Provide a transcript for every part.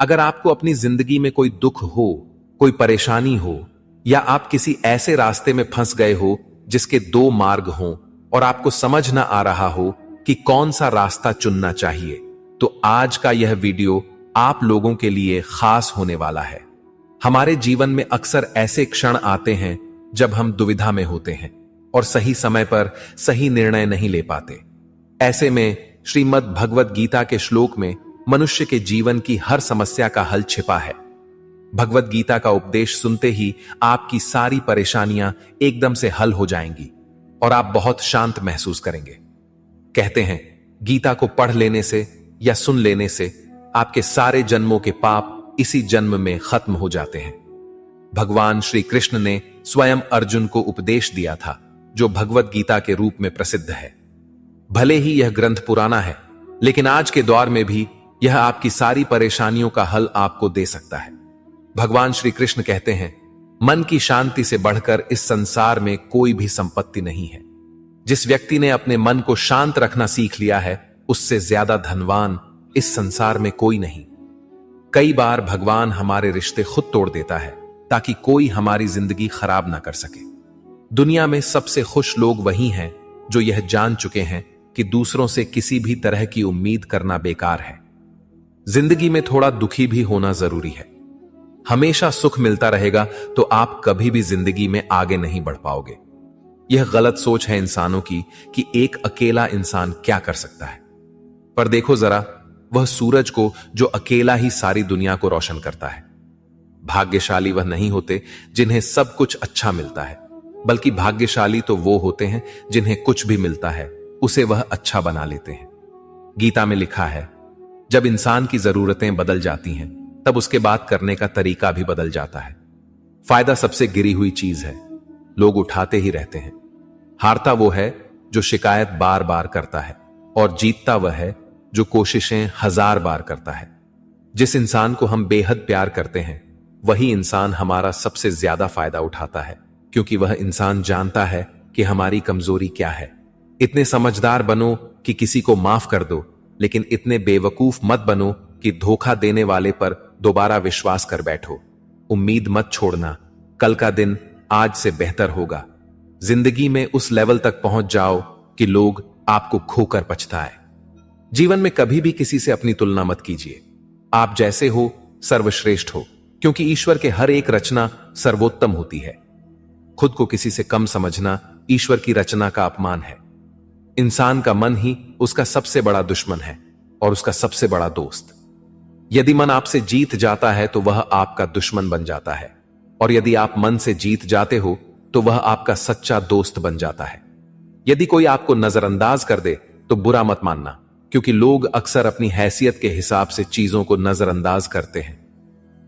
अगर आपको अपनी जिंदगी में कोई दुख हो, कोई परेशानी हो, या आप किसी ऐसे रास्ते में फंस गए हो जिसके दो मार्ग हों और आपको समझ ना आ रहा हो कि कौन सा रास्ता चुनना चाहिए, तो आज का यह वीडियो आप लोगों के लिए खास होने वाला है। हमारे जीवन में अक्सर ऐसे क्षण आते हैं जब हम दुविधा में होते हैं और सही समय पर सही निर्णय नहीं ले पाते। ऐसे में श्रीमद् भगवत गीता के श्लोक में मनुष्य के जीवन की हर समस्या का हल छिपा है। भगवत गीता का उपदेश सुनते ही आपकी सारी परेशानियां एकदम से हल हो जाएंगी और आप बहुत शांत महसूस करेंगे। कहते हैं, गीता को पढ़ लेने से या सुन लेने से आपके सारे जन्मों के पाप इसी जन्म में खत्म हो जाते हैं। भगवान श्री कृष्ण ने स्वयं अर्जुन को उपदेश दिया था, जो भगवत गीता के रूप में प्रसिद्ध है। भले ही यह ग्रंथ पुराना है, लेकिन आज के दौर में भी यह आपकी सारी परेशानियों का हल आपको दे सकता है। भगवान श्री कृष्ण कहते हैं, मन की शांति से बढ़कर इस संसार में कोई भी संपत्ति नहीं है। जिस व्यक्ति ने अपने मन को शांत रखना सीख लिया है, उससे ज्यादा धनवान इस संसार में कोई नहीं। कई बार भगवान हमारे रिश्ते खुद तोड़ देता है ताकि कोई हमारी जिंदगी खराब ना कर सके। दुनिया में सबसे खुश लोग वही हैं जो यह जान चुके हैं कि दूसरों से किसी भी तरह की उम्मीद करना बेकार है। जिंदगी में थोड़ा दुखी भी होना जरूरी है। हमेशा सुख मिलता रहेगा तो आप कभी भी जिंदगी में आगे नहीं बढ़ पाओगे। यह गलत सोच है इंसानों की कि एक अकेला इंसान क्या कर सकता है। पर देखो जरा, वह सूरज को जो अकेला ही सारी दुनिया को रोशन करता है। भाग्यशाली वह नहीं होते जिन्हें सब कुछ अच्छा मिलता है, बल्कि भाग्यशाली तो वो होते हैं जिन्हें कुछ भी मिलता है उसे वह अच्छा बना लेते हैं। गीता में लिखा है, जब इंसान की जरूरतें बदल जाती हैं तब उसके बात करने का तरीका भी बदल जाता है। फायदा सबसे गिरी हुई चीज है, लोग उठाते ही रहते हैं। हारता वो है जो शिकायत बार बार करता है, और जीतता वह है जो कोशिशें 1000 बार करता है। जिस इंसान को हम बेहद प्यार करते हैं, वही इंसान हमारा सबसे ज्यादा फायदा उठाता है, क्योंकि वह इंसान जानता है कि हमारी कमजोरी क्या है। इतने समझदार बनो कि किसी को माफ कर दो, लेकिन इतने बेवकूफ मत बनो कि धोखा देने वाले पर दोबारा विश्वास कर बैठो। उम्मीद मत छोड़ना, कल का दिन आज से बेहतर होगा। जिंदगी में उस लेवल तक पहुंच जाओ कि लोग आपको खोकर पछताए। जीवन में कभी भी किसी से अपनी तुलना मत कीजिए। आप जैसे हो सर्वश्रेष्ठ हो, क्योंकि ईश्वर के हर एक रचना सर्वोत्तम होती है। खुद को किसी से कम समझना ईश्वर की रचना का अपमान है। इंसान का मन ही उसका सबसे बड़ा दुश्मन है और उसका सबसे बड़ा दोस्त। यदि मन आपसे जीत जाता है तो वह आपका दुश्मन बन जाता है, और यदि आप मन से जीत जाते हो तो वह आपका सच्चा दोस्त बन जाता है। यदि कोई आपको नजरअंदाज कर दे तो बुरा मत मानना, क्योंकि लोग अक्सर अपनी हैसियत के हिसाब से चीजों को नजरअंदाज करते हैं।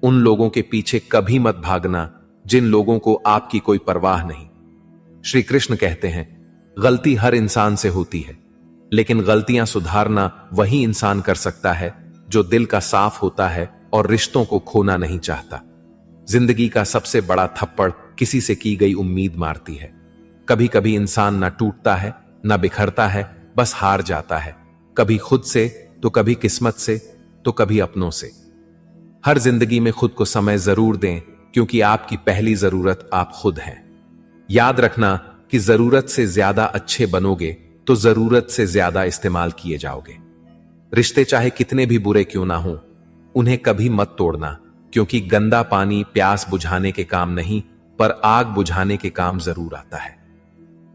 उन लोगों के पीछे कभी मत भागना जिन लोगों को आपकी कोई परवाह नहीं। श्री कृष्ण कहते हैं, गलती हर इंसान से होती है, लेकिन गलतियां सुधारना वही इंसान कर सकता है जो दिल का साफ होता है और रिश्तों को खोना नहीं चाहता। जिंदगी का सबसे बड़ा थप्पड़ किसी से की गई उम्मीद मारती है। कभी कभी इंसान ना टूटता है, ना बिखरता है, बस हार जाता है। कभी खुद से, तो कभी किस्मत से, तो कभी अपनों से। हर जिंदगी में खुद को समय जरूर दें, क्योंकि आपकी पहली जरूरत आप खुद हैं। याद रखना कि जरूरत से ज्यादा अच्छे बनोगे तो जरूरत से ज्यादा इस्तेमाल किए जाओगे। रिश्ते चाहे कितने भी बुरे क्यों ना हो, उन्हें कभी मत तोड़ना, क्योंकि गंदा पानी प्यास बुझाने के काम नहीं, पर आग बुझाने के काम जरूर आता है।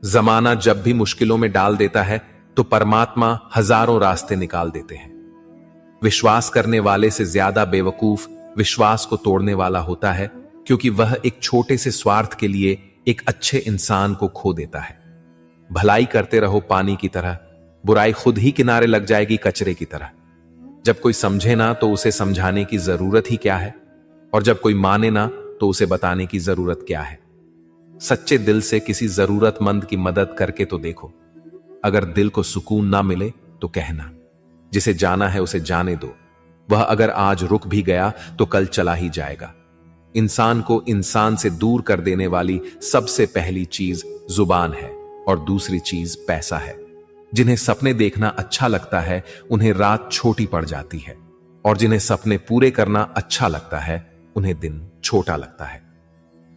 जमाना जब भी मुश्किलों में डाल देता है तो परमात्मा हजारों रास्ते निकाल देते हैं। विश्वास करने वाले से ज्यादा बेवकूफ विश्वास को तोड़ने वाला होता है, क्योंकि वह एक छोटे से स्वार्थ के लिए एक अच्छे इंसान को खो देता है। भलाई करते रहो पानी की तरह, बुराई खुद ही किनारे लग जाएगी कचरे की तरह। जब कोई समझे ना तो उसे समझाने की जरूरत ही क्या है, और जब कोई माने ना तो उसे बताने की जरूरत क्या है। सच्चे दिल से किसी जरूरतमंद की मदद करके तो देखो। अगर दिल को सुकून ना मिले तो कहना, जिसे जाना है उसे जाने दो। वह अगर आज रुक भी गया तो कल चला ही जाएगा। इंसान को इंसान से दूर कर देने वाली सबसे पहली चीज जुबान है, और दूसरी चीज पैसा है। जिन्हें सपने देखना अच्छा लगता है, उन्हें रात छोटी पड़ जाती है। और जिन्हें सपने पूरे करना अच्छा लगता है उन्हें दिन छोटा लगता है।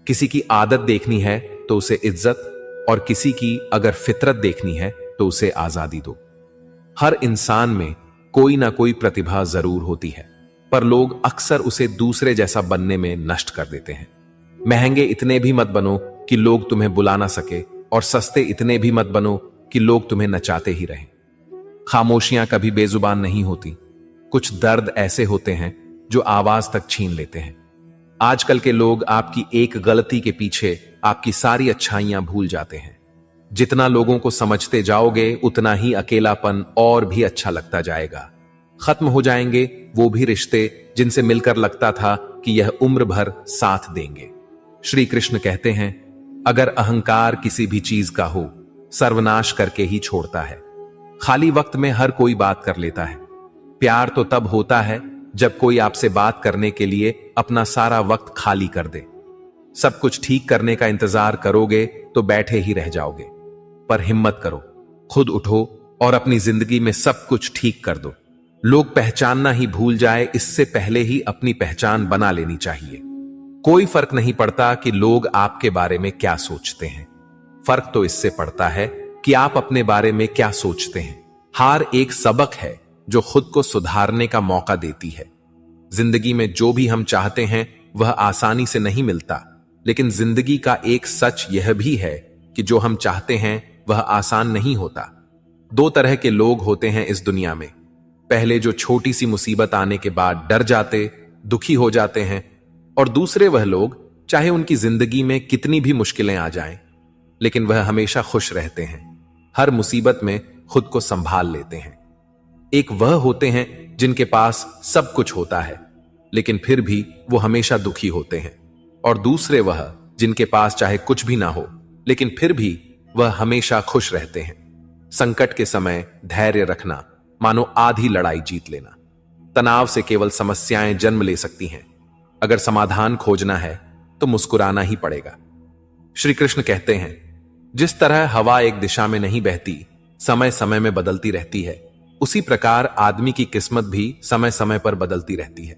किसी की आदत देखनी है तो उसे इज्जत, और किसी की अगर फितरत देखनी है तो उसे आजादी दो। हर इंसान में कोई ना कोई प्रतिभा जरूर होती है, पर लोग अक्सर उसे दूसरे जैसा बनने में नष्ट कर देते हैं। महंगे इतने भी मत बनो कि लोग तुम्हें बुला ना सके, और सस्ते इतने भी मत बनो कि लोग तुम्हें नचाते ही रहें। खामोशियां कभी बेजुबान नहीं होती। कुछ दर्द ऐसे होते हैं जो आवाज तक छीन लेते हैं। आजकल के लोग आपकी एक गलती के पीछे आपकी सारी अच्छाइयां भूल जाते हैं। जितना लोगों को समझते जाओगे उतना ही अकेलापन और भी अच्छा लगता जाएगा। खत्म हो जाएंगे वो भी रिश्ते जिनसे मिलकर लगता था कि यह उम्र भर साथ देंगे। श्री कृष्ण कहते हैं, अगर अहंकार किसी भी चीज का हो, सर्वनाश करके ही छोड़ता है। खाली वक्त में हर कोई बात कर लेता है। प्यार तो तब होता है जब कोई आपसे बात करने के लिए अपना सारा वक्त खाली कर दे। सब कुछ ठीक करने का इंतजार करोगे तो बैठे ही रह जाओगे। पर हिम्मत करो, खुद उठो और अपनी जिंदगी में सब कुछ ठीक कर दो। लोग पहचानना ही भूल जाए इससे पहले ही अपनी पहचान बना लेनी चाहिए। कोई फर्क नहीं पड़ता कि लोग आपके बारे में क्या सोचते हैं। फर्क तो इससे पड़ता है कि आप अपने बारे में क्या सोचते हैं। हार एक सबक है जो खुद को सुधारने का मौका देती है। जिंदगी में जो भी हम चाहते हैं वह आसानी से नहीं मिलता, लेकिन जिंदगी का एक सच यह भी है कि जो हम चाहते हैं वह आसान नहीं होता। दो तरह के लोग होते हैं इस दुनिया में। पहले जो छोटी सी मुसीबत आने के बाद डर जाते, दुखी हो जाते हैं, और दूसरे वह लोग चाहे उनकी जिंदगी में कितनी भी मुश्किलें आ जाएं, लेकिन वह हमेशा खुश रहते हैं। हर मुसीबत में खुद को संभाल लेते हैं। एक वह होते हैं जिनके पास सब कुछ होता है, लेकिन फिर भी वो हमेशा दुखी होते हैं, और दूसरे वह जिनके पास चाहे कुछ भी ना हो, लेकिन फिर भी वह हमेशा खुश रहते हैं। संकट के समय धैर्य रखना मानो आधी लड़ाई जीत लेना। तनाव से केवल समस्याएं जन्म ले सकती हैं। अगर समाधान खोजना है तो मुस्कुराना ही पड़ेगा। श्री कृष्ण कहते हैं, जिस तरह हवा एक दिशा में नहीं बहती, समय समय में बदलती रहती है, उसी प्रकार आदमी की किस्मत भी समय समय पर बदलती रहती है।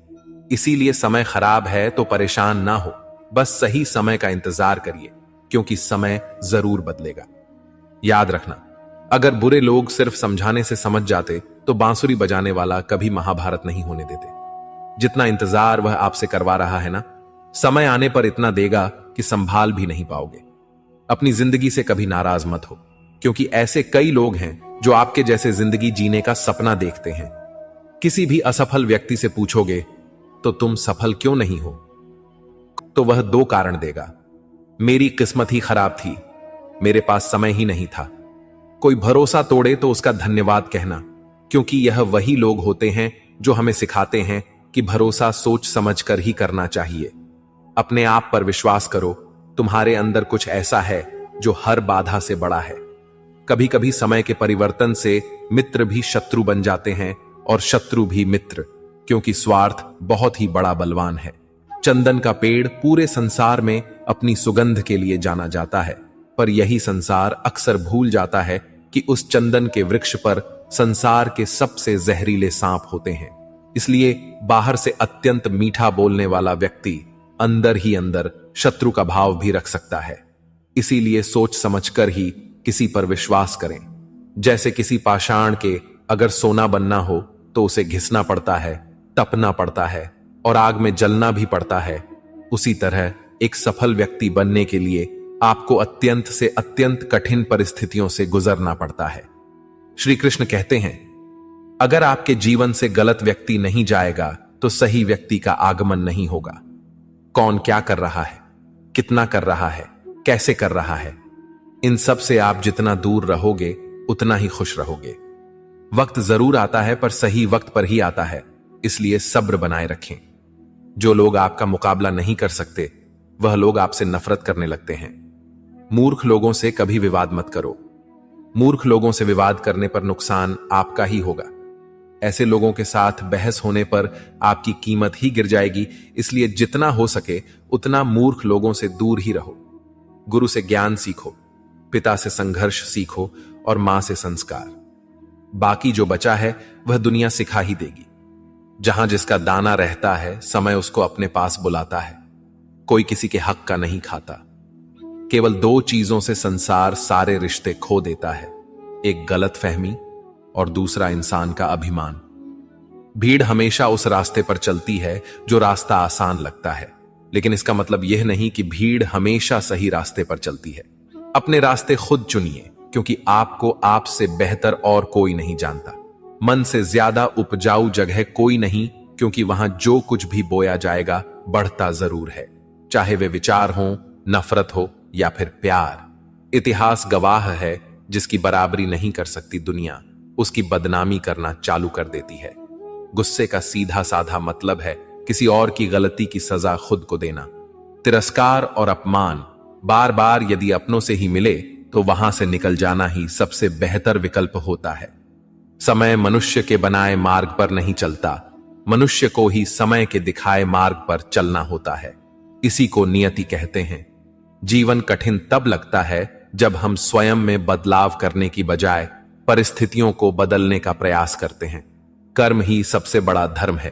इसीलिए समय खराब है तो परेशान ना हो, बस सही समय का इंतजार करिए, क्योंकि समय जरूर बदलेगा। याद रखना, अगर बुरे लोग सिर्फ समझाने से समझ जाते तो बांसुरी बजाने वाला कभी महाभारत नहीं होने देते। जितना इंतजार वह आपसे करवा रहा है ना, समय आने पर इतना देगा कि संभाल भी नहीं पाओगे। अपनी जिंदगी से कभी नाराज मत हो, क्योंकि ऐसे कई लोग हैं जो आपके जैसे जिंदगी जीने का सपना देखते हैं। किसी भी असफल व्यक्ति से पूछोगे तो तुम सफल क्यों नहीं हो, तो वह दो कारण देगा। मेरी किस्मत ही खराब थी, मेरे पास समय ही नहीं था। कोई भरोसा तोड़े तो उसका धन्यवाद कहना, क्योंकि यह वही लोग होते हैं जो हमें सिखाते हैं कि भरोसा सोच समझकर ही करना चाहिए। अपने आप पर विश्वास करो, तुम्हारे अंदर कुछ ऐसा है जो हर बाधा से बड़ा है। कभी कभी समय के परिवर्तन से मित्र भी शत्रु बन जाते हैं और शत्रु भी मित्र, क्योंकि स्वार्थ बहुत ही बड़ा बलवान है। चंदन का पेड़ पूरे संसार में अपनी सुगंध के लिए जाना जाता है, पर यही संसार अक्सर भूल जाता है कि उस चंदन के वृक्ष पर संसार के सबसे जहरीले सांप होते हैं। इसलिए बाहर से अत्यंत मीठा बोलने वाला व्यक्ति अंदर ही अंदर शत्रु का भाव भी रख सकता है। इसीलिए सोच समझकर ही किसी पर विश्वास करें। जैसे किसी पाषाण के अगर सोना बनना हो तो उसे घिसना पड़ता है, तपना पड़ता है और आग में जलना भी पड़ता है, उसी तरह एक सफल व्यक्ति बनने के लिए आपको अत्यंत से अत्यंत कठिन परिस्थितियों से गुजरना पड़ता है। श्री कृष्ण कहते हैं, अगर आपके जीवन से गलत व्यक्ति नहीं जाएगा तो सही व्यक्ति का आगमन नहीं होगा। कौन क्या कर रहा है, कितना कर रहा है, कैसे कर रहा है, इन सब से आप जितना दूर रहोगे उतना ही खुश रहोगे। वक्त जरूर आता है पर सही वक्त पर ही आता है, इसलिए सब्र बनाए रखें। जो लोग आपका मुकाबला नहीं कर सकते वह लोग आपसे नफरत करने लगते हैं। मूर्ख लोगों से कभी विवाद मत करो। मूर्ख लोगों से विवाद करने पर नुकसान आपका ही होगा। ऐसे लोगों के साथ बहस होने पर आपकी कीमत ही गिर जाएगी, इसलिए जितना हो सके उतना मूर्ख लोगों से दूर ही रहो। गुरु से ज्ञान सीखो, पिता से संघर्ष सीखो और मां से संस्कार। बाकी जो बचा है वह दुनिया सिखा ही देगी। जहां जिसका दाना रहता है, समय उसको अपने पास बुलाता है। कोई किसी के हक का नहीं खाता। केवल दो चीजों से संसार सारे रिश्ते खो देता है, एक गलत फहमी और दूसरा इंसान का अभिमान। भीड़ हमेशा उस रास्ते पर चलती है जो रास्ता आसान लगता है, लेकिन इसका मतलब यह नहीं कि भीड़ हमेशा सही रास्ते पर चलती है। अपने रास्ते खुद चुनिए, क्योंकि आपको आपसे बेहतर और कोई नहीं जानता। मन से ज्यादा उपजाऊ जगह कोई नहीं, क्योंकि वहां जो कुछ भी बोया जाएगा बढ़ता जरूर है, चाहे वे विचार हो, नफरत हो या फिर प्यार। इतिहास गवाह है, जिसकी बराबरी नहीं कर सकती दुनिया, उसकी बदनामी करना चालू कर देती है। गुस्से का सीधा साधा मतलब है किसी और की गलती की सजा खुद को देना। तिरस्कार और अपमान बार बार यदि अपनों से ही मिले तो वहां से निकल जाना ही सबसे बेहतर विकल्प होता है। समय मनुष्य के बनाए मार्ग पर नहीं चलता, मनुष्य को ही समय के दिखाए मार्ग पर चलना होता है। इसी को नियति कहते हैं। जीवन कठिन तब लगता है जब हम स्वयं में बदलाव करने की बजाय परिस्थितियों को बदलने का प्रयास करते हैं। कर्म ही सबसे बड़ा धर्म है।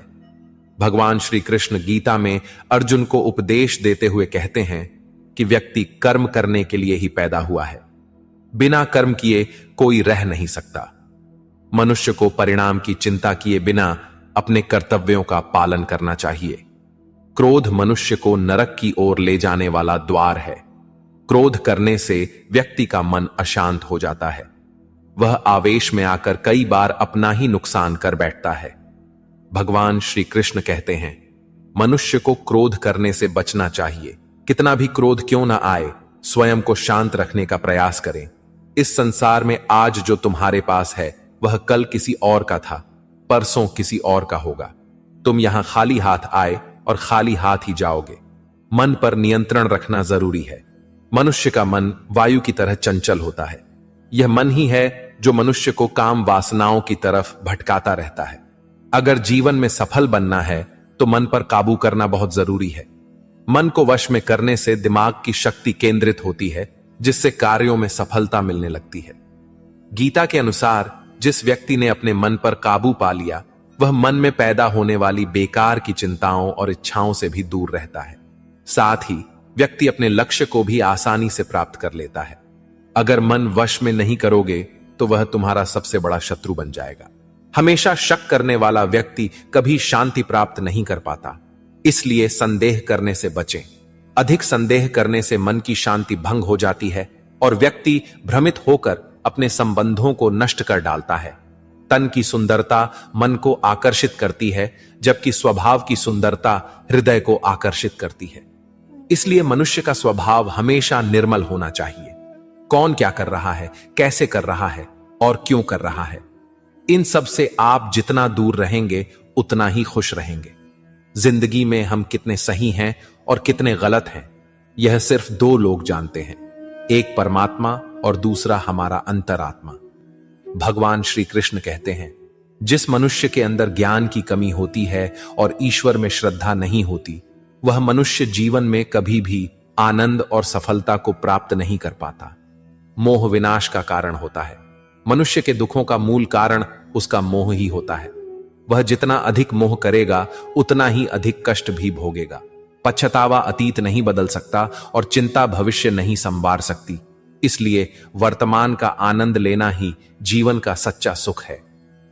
भगवान श्री कृष्ण गीता में अर्जुन को उपदेश देते हुए कहते हैं कि व्यक्ति कर्म करने के लिए ही पैदा हुआ है। बिना कर्म किए कोई रह नहीं सकता। मनुष्य को परिणाम की चिंता किए बिना अपने कर्तव्यों का पालन करना चाहिए। क्रोध मनुष्य को नरक की ओर ले जाने वाला द्वार है। क्रोध करने से व्यक्ति का मन अशांत हो जाता है। वह आवेश में आकर कई बार अपना ही नुकसान कर बैठता है। भगवान श्री कृष्ण कहते हैं, मनुष्य को क्रोध करने से बचना चाहिए। कितना भी क्रोध क्यों ना आए, स्वयं को शांत रखने का प्रयास करें। इस संसार में आज जो तुम्हारे पास है वह कल किसी और का था, परसों किसी और का होगा। तुम यहां खाली हाथ आए और खाली हाथ ही जाओगे। मन पर नियंत्रण रखना जरूरी है। मनुष्य का मन वायु की तरह चंचल होता है। यह मन ही है जो मनुष्य को काम वासनाओं की तरफ भटकाता रहता है। अगर जीवन में सफल बनना है तो मन पर काबू करना बहुत जरूरी है। मन को वश में करने से दिमाग की शक्ति केंद्रित होती है, जिससे कार्यों में सफलता मिलने लगती है। गीता के अनुसार जिस व्यक्ति ने अपने मन पर काबू पा लिया, वह मन में पैदा होने वाली बेकार की चिंताओं और इच्छाओं से भी दूर रहता है। साथ ही व्यक्ति अपने लक्ष्य को भी आसानी से प्राप्त कर लेता है। अगर मन वश में नहीं करोगे तो वह तुम्हारा सबसे बड़ा शत्रु बन जाएगा। हमेशा शक करने वाला व्यक्ति कभी शांति प्राप्त नहीं कर पाता, इसलिए संदेह करने से बचें। अधिक संदेह करने से मन की शांति भंग हो जाती है और व्यक्ति भ्रमित होकर अपने संबंधों को नष्ट कर डालता है। तन की सुंदरता मन को आकर्षित करती है, जबकि स्वभाव की सुंदरता हृदय को आकर्षित करती है। इसलिए मनुष्य का स्वभाव हमेशा निर्मल होना चाहिए। कौन क्या कर रहा है, कैसे कर रहा है और क्यों कर रहा है, इन सब से आप जितना दूर रहेंगे उतना ही खुश रहेंगे। जिंदगी में हम कितने सही हैं और कितने गलत हैं, यह सिर्फ दो लोग जानते हैं, एक परमात्मा और दूसरा हमारा अंतरात्मा। भगवान श्री कृष्ण कहते हैं, जिस मनुष्य के अंदर ज्ञान की कमी होती है और ईश्वर में श्रद्धा नहीं होती, वह मनुष्य जीवन में कभी भी आनंद और सफलता को प्राप्त नहीं कर पाता। मोह विनाश का कारण होता है। मनुष्य के दुखों का मूल कारण उसका मोह ही होता है। वह जितना अधिक मोह करेगा उतना ही अधिक कष्ट भी भोगेगा। पछतावा अतीत नहीं बदल सकता और चिंता भविष्य नहीं संवार सकती। इसलिए वर्तमान का आनंद लेना ही जीवन का सच्चा सुख है।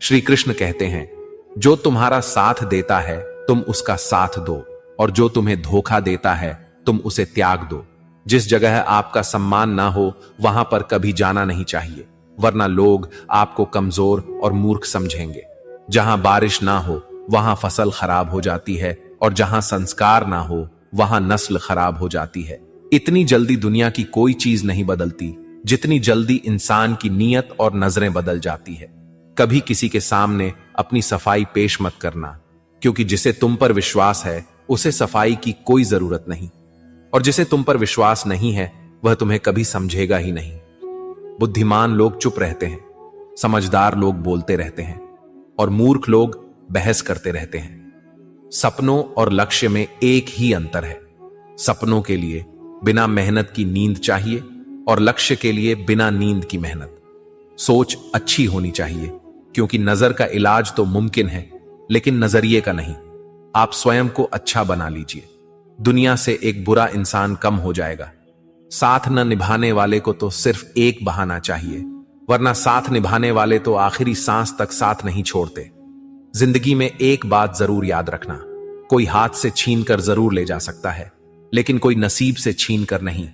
श्री कृष्ण कहते हैं, जो तुम्हारा साथ देता है तुम उसका साथ दो, और जो तुम्हें धोखा देता है तुम उसे त्याग दो। जिस जगह आपका सम्मान ना हो वहां पर कभी जाना नहीं चाहिए, वरना लोग आपको कमजोर और मूर्ख समझेंगे। जहां बारिश ना हो वहां फसल खराब हो जाती है, और जहां संस्कार ना हो वहां नस्ल खराब हो जाती है। इतनी जल्दी दुनिया की कोई चीज नहीं बदलती जितनी जल्दी इंसान की नीयत और नजरें बदल जाती है। कभी किसी के सामने अपनी सफाई पेश मत करना, क्योंकि जिसे तुम पर विश्वास है उसे सफाई की कोई जरूरत नहीं, और जिसे तुम पर विश्वास नहीं है वह तुम्हें कभी समझेगा ही नहीं। बुद्धिमान लोग चुप रहते हैं, समझदार लोग बोलते रहते हैं, और मूर्ख लोग बहस करते रहते हैं। सपनों और लक्ष्य में एक ही अंतर है। सपनों के लिए बिना मेहनत की नींद चाहिए और लक्ष्य के लिए बिना नींद की मेहनत। सोच अच्छी होनी चाहिए, क्योंकि नजर का इलाज तो मुमकिन है, लेकिन नजरिए का नहीं। आप स्वयं को अच्छा बना लीजिए, दुनिया से एक बुरा इंसान कम हो जाएगा। साथ न निभाने वाले को तो सिर्फ एक बहाना चाहिए, वरना साथ निभाने वाले तो आखिरी सांस तक साथ नहीं छोड़ते। जिंदगी में एक बात जरूर याद रखना, कोई हाथ से छीन कर जरूर ले जा सकता है, लेकिन कोई नसीब से छीन कर नहीं।